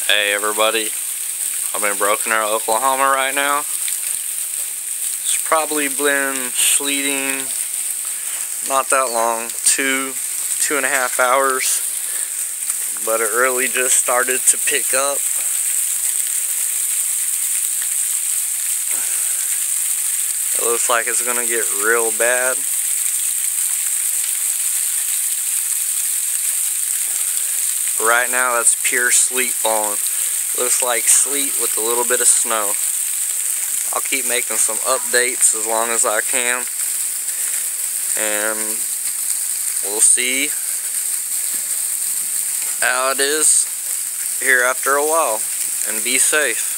Hey everybody, I'm in Broken Arrow, Oklahoma right now. It's probably been sleeting not that long, 2.5 hours, but it really just started to pick up. It looks like it's gonna get real bad. Right now that's pure sleet falling. Looks like sleet with a little bit of snow. I'll keep making some updates as long as I can, and we'll see how it is here after a while. And be safe.